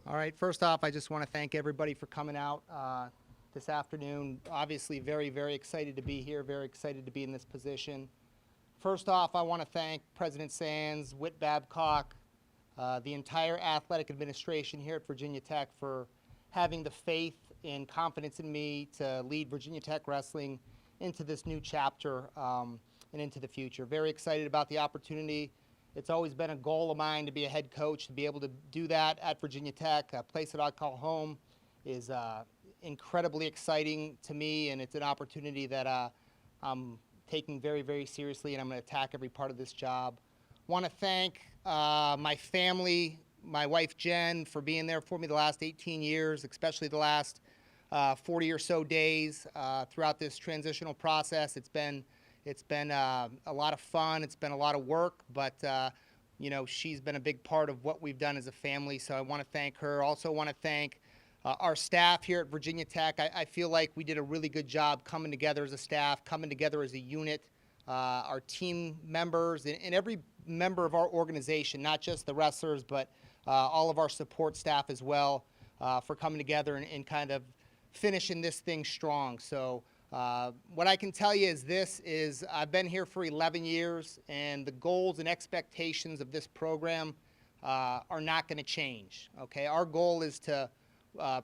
All right, first off, I just want to thank everybody for coming out this afternoon. Obviously, very, very excited to be here, very excited to be in this position. First off, I want to thank President Sands, Whit Babcock, the entire athletic administration here at Virginia Tech for having the faith and confidence in me to lead Virginia Tech wrestling into this new chapter and into the future. Very excited about the opportunity. It's always been a goal of mine to be a head coach. To be able to do that at Virginia Tech, a place that I call home, is incredibly exciting to me, and it's an opportunity that I'm taking very, very seriously, and I'm going to attack every part of this job. Want to thank my family, my wife Jen, for being there for me the last 18 years, especially the last 40 or so days throughout this transitional process. It's been a lot of fun. It's been a lot of work, but you know, she's been a big part of what we've done as a family, so I want to thank her. Also want to thank our staff here at Virginia Tech. I feel like we did a really good job coming together as a staff, coming together as a unit. Our team members and every member of our organization, not just the wrestlers, but all of our support staff as well, for coming together and kind of finishing this thing strong. So what I can tell you is I've been here for 11 years, and the goals and expectations of this program are not going to change. Okay, our goal is to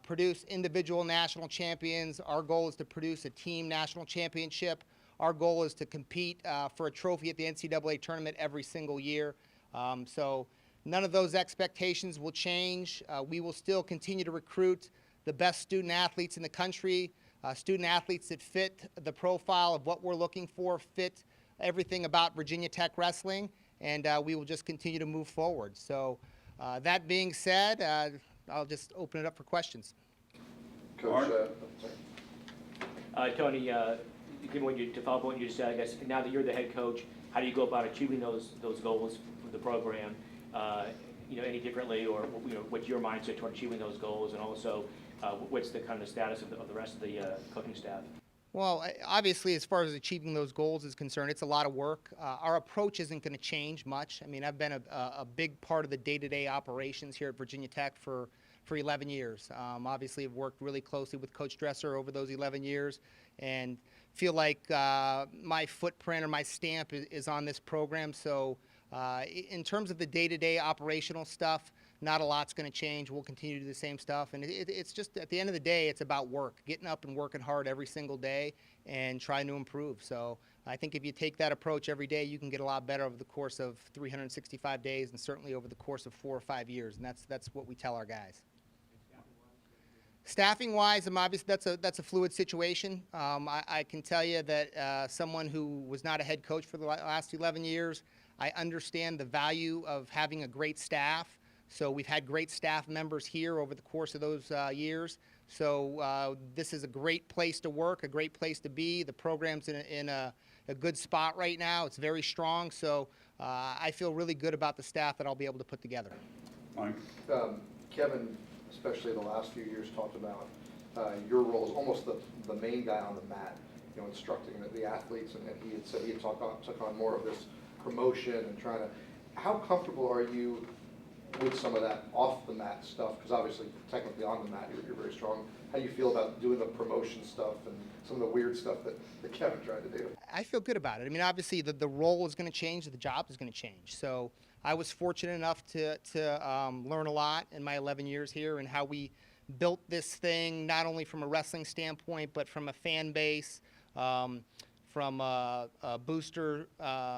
produce individual national champions. Our goal is to produce a team national championship. Our goal is to compete for a trophy at the NCAA tournament every single year. So none of those expectations will change. We will still continue to recruit the best student athletes in the country. Student athletes that fit the profile of what we're looking for, fit everything about Virginia Tech wrestling, and we will just continue to move forward. So that being said, I'll just open it up for questions. Coach, Tony, to follow up on what you just said, I guess now that you're the head coach, how do you go about achieving those goals for the program? You know, any differently, or you know, what's your mindset toward achieving those goals, and also what's the kind of status of the rest of the coaching staff? Well, obviously, as far as achieving those goals is concerned, it's a lot of work. Our approach isn't going to change much. I mean, I've been a big part of the day-to-day operations here at Virginia Tech for 11 years. Obviously, I've worked really closely with Coach Dresser over those 11 years, and feel like my footprint or my stamp is on this program. So in terms of the day-to-day operational stuff, not a lot's going to change. We'll continue to do the same stuff. And it's just, at the end of the day, it's about work, getting up and working hard every single day and trying to improve. So I think if you take that approach every day, you can get a lot better over the course of 365 days and certainly over the course of 4 or 5 years. And that's what we tell our guys. Staffing-wise, obviously that's a fluid situation. I can tell you that someone who was not a head coach for the last 11 years, I understand the value of having a great staff. So we've had great staff members here over the course of those years. So this is a great place to work, a great place to be. The program's in a good spot right now. It's very strong. So I feel really good about the staff that I'll be able to put together. Mike? Kevin, especially the last few years, talked about your role as almost the main guy on the mat, you know, instructing the athletes, and he had said he had took on more of this promotion and trying to. How comfortable are you with some of that off the mat stuff? Because obviously, technically on the mat, you're very strong. How do you feel about doing the promotion stuff and some of the weird stuff that Kevin tried to do? I feel good about it. I mean, obviously, the role is going to change, the job is going to change. So I was fortunate enough to learn a lot in my 11 years here and how we built this thing, not only from a wrestling standpoint, but from a fan base, from a booster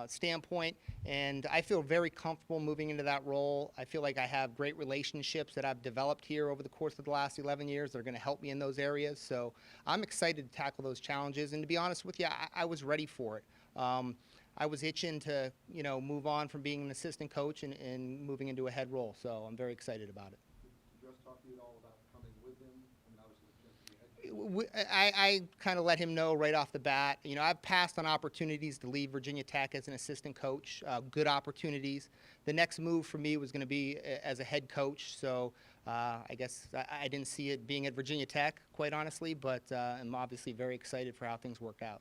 standpoint, and I feel very comfortable moving into that role. I feel like I have great relationships that I've developed here over the course of the last 11 years that are going to help me in those areas. So I'm excited to tackle those challenges, and to be honest with you, I was ready for it. I was itching to, you know, move on from being an assistant coach and moving into a head role, so I'm very excited about it. Did Dress talk to you at all about coming with him? I mean, obviously, the chance to be head coach. I kind of let him know right off the bat. You know, I've passed on opportunities to leave Virginia Tech as an assistant coach, good opportunities. The next move for me was going to be as a head coach, so I guess I didn't see it being at Virginia Tech, quite honestly, but I'm obviously very excited for how things worked out.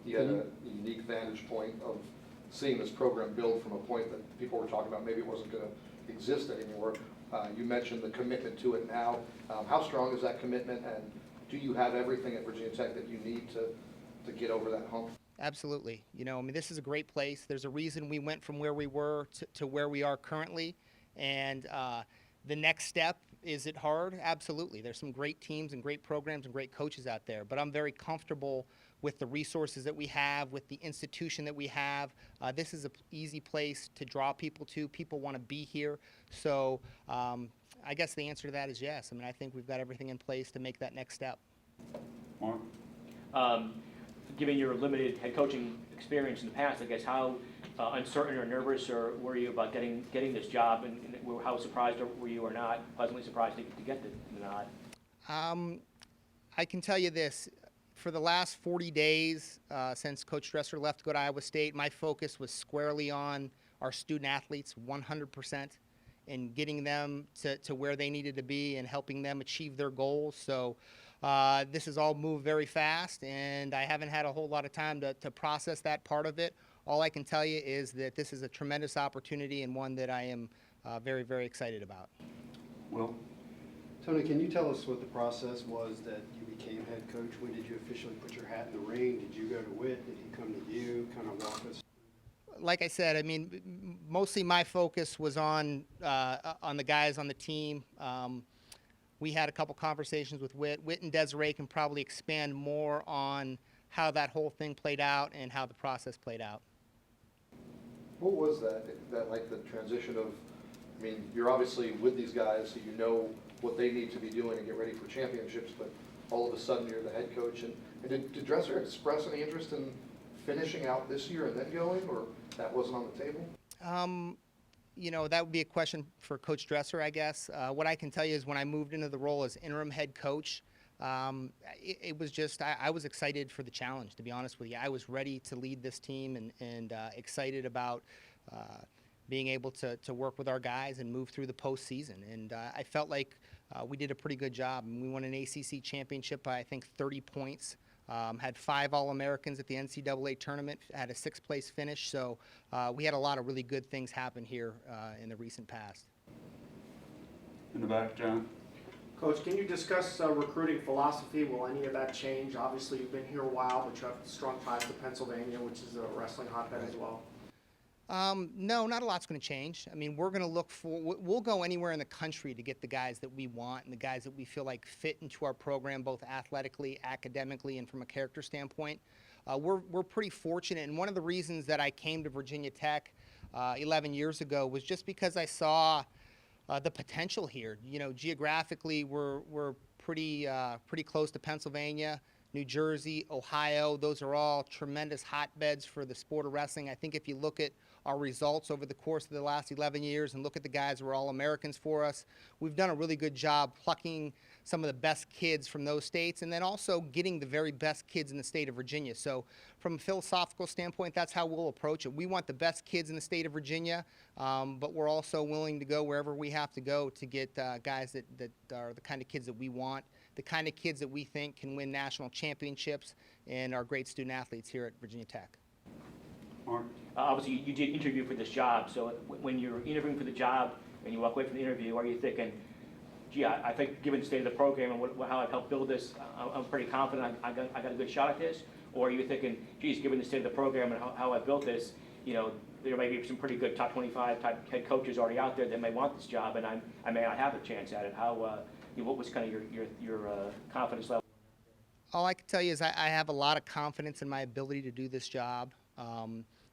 You had a unique vantage point of seeing this program build from a point that people were talking about maybe it wasn't going to exist anymore. You mentioned the commitment to it now. How strong is that commitment, and do you have everything at Virginia Tech that you need to get over that hump? Absolutely. You know, I mean, this is a great place. There's a reason we went from where we were to where we are currently. And the next step, is it hard? Absolutely. There's some great teams and great programs and great coaches out there. But I'm very comfortable with the resources that we have, with the institution that we have. This is an easy place to draw people to. People want to be here. So I guess the answer to that is yes. I mean, I think we've got everything in place to make that next step. Mark? Given your limited head coaching experience in the past, I guess how uncertain or nervous or were you about getting this job, and how surprised were you or not, pleasantly surprised to get the nod? I can tell you this. For the last 40 days since Coach Dresser left to go to Iowa State, my focus was squarely on our student athletes, 100%, and getting them to where they needed to be and helping them achieve their goals. So this has all moved very fast, and I haven't had a whole lot of time to process that part of it. All I can tell you is that this is a tremendous opportunity and one that I am very, very excited about. Will? Tony, can you tell us what the process was that you became head coach? When did you officially put your hat in the ring? Did you go to Whit? Did he come to you? Kind of walk us. Like I said, I mean, mostly my focus was on the guys on the team. We had a couple conversations with Whit. Whit and Desiree can probably expand more on how that whole thing played out and how the process played out. What was that like the transition of, I mean, you're obviously with these guys, so you know what they need to be doing to get ready for championships, but all of a sudden you're the head coach. And did Dresser express any interest in finishing out this year and then going, or that wasn't on the table? You know, that would be a question for Coach Dresser, I guess. What I can tell you is when I moved into the role as interim head coach, it was just, I was excited for the challenge, to be honest with you. I was ready to lead this team and excited about being able to work with our guys and move through the postseason. And I felt like we did a pretty good job. And we won an ACC championship by, I think, 30 points. Had 5 All-Americans at the NCAA tournament, had a 6th place finish. So we had a lot of really good things happen here in the recent past. In the back, John? Coach, can you discuss recruiting philosophy? Will any of that change? Obviously, you've been here a while, but you have strong ties to Pennsylvania, which is a wrestling hotbed as well. No, not a lot's going to change. I mean, we're going to look for, we'll go anywhere in the country to get the guys that we want and the guys that we feel like fit into our program, both athletically, academically, and from a character standpoint. We're pretty fortunate, and one of the reasons that I came to Virginia Tech 11 years ago was just because I saw the potential here. You know, geographically, we're pretty close to Pennsylvania, New Jersey, Ohio. Those are all tremendous hotbeds for the sport of wrestling. I think if you look at our results over the course of the last 11 years and look at the guys who are All-Americans for us, we've done a really good job plucking some of the best kids from those states and then also getting the very best kids in the state of Virginia. So from a philosophical standpoint, that's how we'll approach it. We want the best kids in the state of Virginia, but we're also willing to go wherever we have to go to get guys that are the kind of kids that we want, the kind of kids that we think can win national championships and are great student athletes here at Virginia Tech. Mark? Obviously, you did interview for this job, so when you're interviewing for the job and you walk away from the interview, are you thinking, gee, I think given the state of the program and how I've helped build this, I'm pretty confident I got a good shot at this? Or are you thinking, geez, given the state of the program and how I built this, you know, there may be some pretty good top 25 type head coaches already out there that may want this job, and I may not have a chance at it. What was kind of your confidence level? All I can tell you is I have a lot of confidence in my ability to do this job,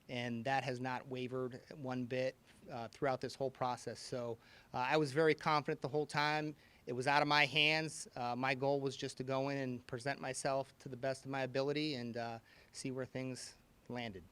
and that has not wavered one bit throughout this whole process. So I was very confident the whole time. It was out of my hands. My goal was just to go in and present myself to the best of my ability and see where things landed.